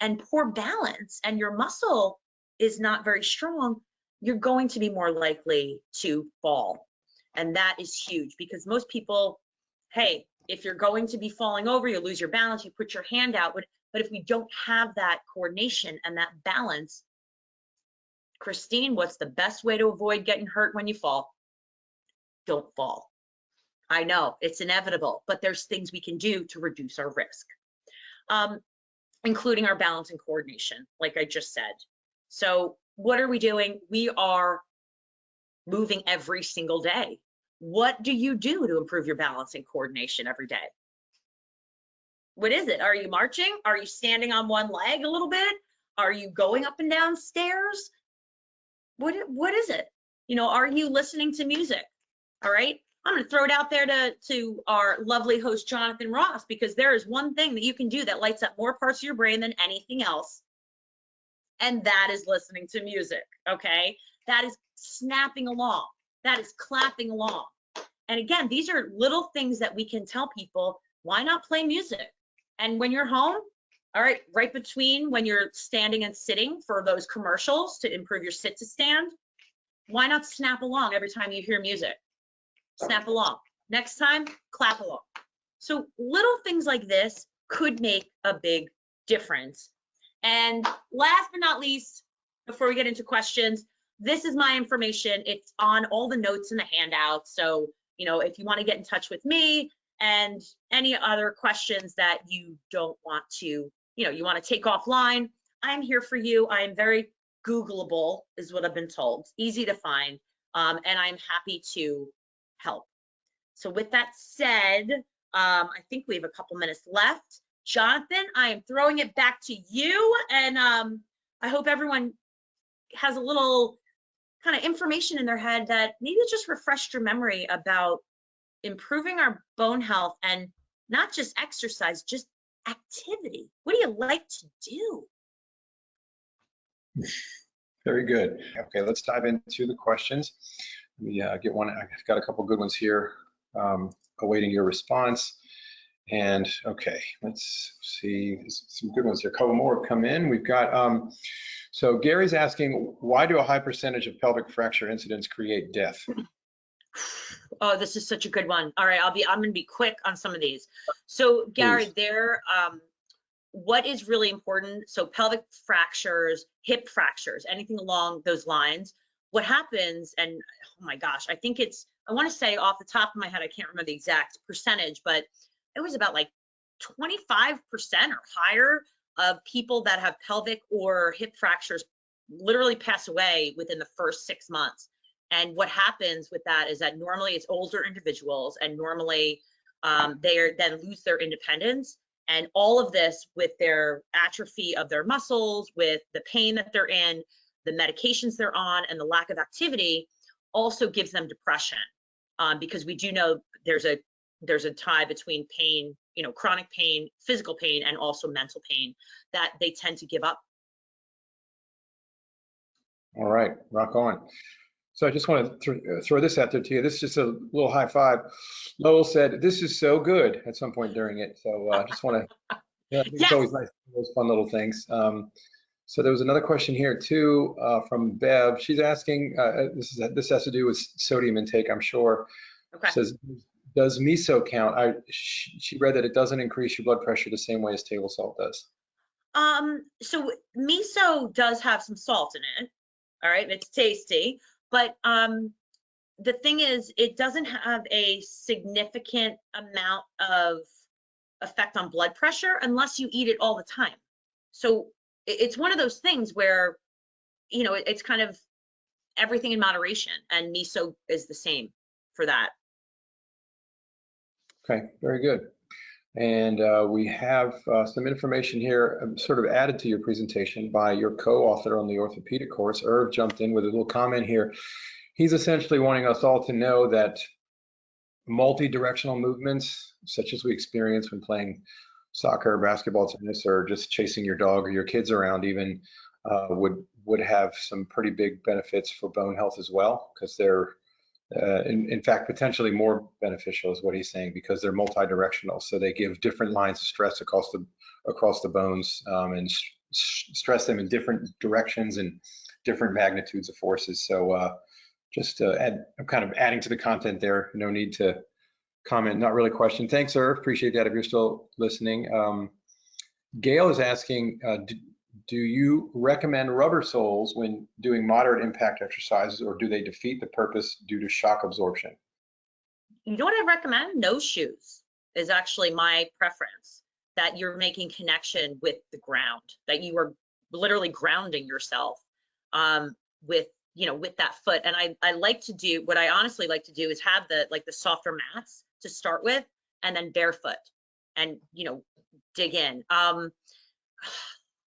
and poor balance and your muscle is not very strong, you're going to be more likely to fall. And that is huge because most people, hey, if you're going to be falling over, you lose your balance, you put your hand out. But if we don't have that coordination and that balance, Christine, what's the best way to avoid getting hurt when you fall? Don't fall. I know it's inevitable, but there's things we can do to reduce our risk, including our balance and coordination, like I just said. So what are we doing? We are moving every single day. What do you do to improve your balance and coordination every day? What is it? Are you marching? Are you standing on one leg a little bit? Are you going up and down stairs? What is it? Are you listening to music? All right. I'm going to throw it out there to our lovely host, Jonathan Ross, because there is one thing that you can do that lights up more parts of your brain than anything else. And that is listening to music. Okay. That is snapping along. That is clapping along. And again, these are little things that we can tell people, why not play music? And when you're home, all right, right between when you're standing and sitting for those commercials to improve your sit to stand, why not snap along every time you hear music? Snap along. Next time, clap along. So little things like this could make a big difference. And last but not least, before we get into questions, this is my information. It's on all the notes in the handout. So, if you want to get in touch with me and any other questions that you don't want to, you want to take offline, I'm here for you. I am very Googleable, is what I've been told. Easy to find, and I'm happy to help. So with that said, I think we have a couple minutes left. Jonathan, I am throwing it back to you, and I hope everyone has a little kind of information in their head that maybe just refreshed your memory about improving our bone health, and not just exercise, just activity. What do you like to do? Very good. Okay, let's dive into the questions. Let me get one. I've got a couple good ones here, awaiting your response. And okay, let's see, there's some good ones here. A couple more have come in. We've got, so Gary's asking, why do a high percentage of pelvic fracture incidents create death? Oh, this is such a good one. All right, I'm gonna be quick on some of these. So Gary, what is really important, so pelvic fractures, hip fractures, anything along those lines, what happens, and oh my gosh, I think I want to say off the top of my head, I can't remember the exact percentage, but it was about like 25% or higher of people that have pelvic or hip fractures literally pass away within the first 6 months. And what happens with that is that normally it's older individuals, and normally they then lose their independence. And all of this with their atrophy of their muscles, with the pain that they're in, the medications they're on, and the lack of activity also gives them depression. Because we do know there's a there's a tie between pain, chronic pain, physical pain, and also mental pain that they tend to give up. All right, rock on. So I just want to throw this out there to you. This is just a little high five. Lowell said, "This is so good" at some point during it. So I just want to, I think it's Yes. always nice, those fun little things. So there was another question here too from Bev. She's asking, this has to do with sodium intake, I'm sure. Okay. Says, does miso count? She read that it doesn't increase your blood pressure the same way as table salt does. So miso does have some salt in it. All right, it's tasty, but the thing is, it doesn't have a significant amount of effect on blood pressure unless you eat it all the time. So it's one of those things where, it's kind of everything in moderation, and miso is the same for that. Okay, very good. And we have some information here sort of added to your presentation by your co-author on the orthopedic course. Irv jumped in with a little comment here. He's essentially wanting us all to know that multi-directional movements, such as we experience when playing soccer, basketball, tennis, or just chasing your dog or your kids around even, would have some pretty big benefits for bone health as well, because they're in fact, potentially more beneficial is what he's saying, because they're multi-directional. So they give different lines of stress across the bones, and stress them in different directions and different magnitudes of forces. So just I'm kind of adding to the content there. No need to comment, not really question. Thanks, Irv. Appreciate that if you're still listening. Gail is asking, do you recommend rubber soles when doing moderate impact exercises, or do they defeat the purpose due to shock absorption? You know what I recommend? No shoes is actually my preference, that you're making connection with the ground, that you are literally grounding yourself with that foot. And I like to do, what I honestly like to do is have the softer mats to start with, and then barefoot and, dig in.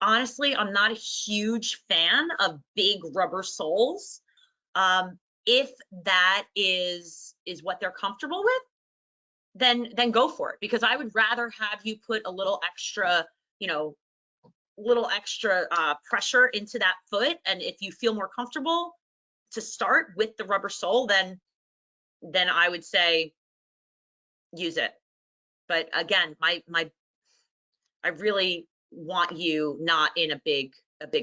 Honestly, I'm not a huge fan of big rubber soles. If that is what they're comfortable with, then go for it, because I would rather have you put a little extra, pressure into that foot. And if you feel more comfortable to start with the rubber sole, then I would say use it. But again, I really want you not in a big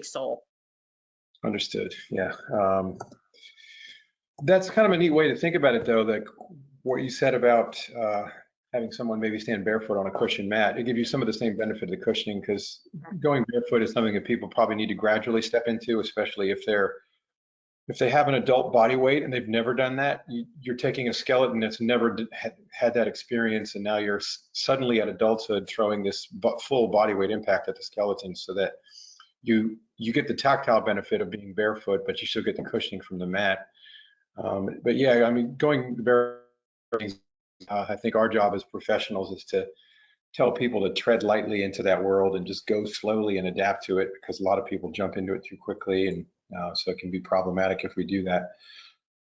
sole. Understood. Yeah. That's kind of a neat way to think about it, though, that what you said about having someone maybe stand barefoot on a cushion mat, it gives you some of the same benefit of the cushioning, because going barefoot is something that people probably need to gradually step into, especially if they have an adult body weight and they've never done that. You're taking a skeleton that's never had that experience, and now you're suddenly at adulthood throwing this full body weight impact at the skeleton, so that you get the tactile benefit of being barefoot, but you still get the cushioning from the mat. But yeah, I mean, going barefoot, I think our job as professionals is to tell people to tread lightly into that world and just go slowly and adapt to it, because a lot of people jump into it too quickly, and so it can be problematic if we do that.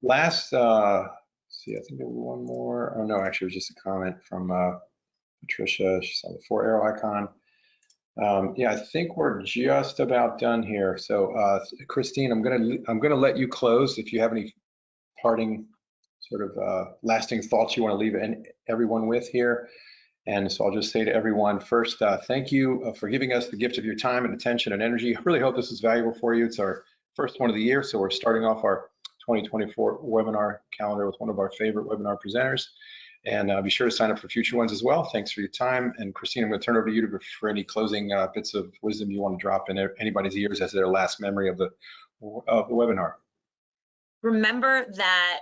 Last, let's see, I think there was one more. Oh no, actually it was just a comment from Patricia. She saw the 4-arrow icon. Yeah, I think we're just about done here. So Christine, I'm gonna let you close if you have any parting sort of lasting thoughts you want to leave everyone with here. And so I'll just say to everyone first, thank you for giving us the gift of your time and attention and energy. I really hope this is valuable for you. It's our first one of the year, so we're starting off our 2024 webinar calendar with one of our favorite webinar presenters. And be sure to sign up for future ones as well. Thanks for your time. And Christine, I'm going to turn it over to you for any closing bits of wisdom you want to drop in anybody's ears as their last memory of the webinar. Remember that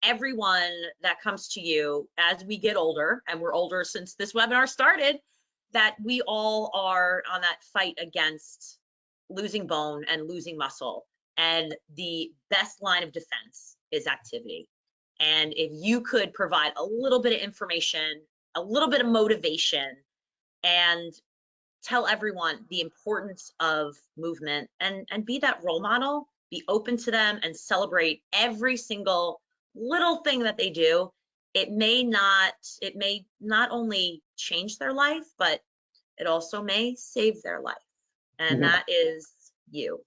everyone that comes to you as we get older, and we're older since this webinar started, that we all are on that fight against losing bone and losing muscle. And the best line of defense is activity. And if you could provide a little bit of information, a little bit of motivation, and tell everyone the importance of movement, and be that role model, be open to them, and celebrate every single little thing that they do, it may not only change their life, but it also may save their life. And that is you.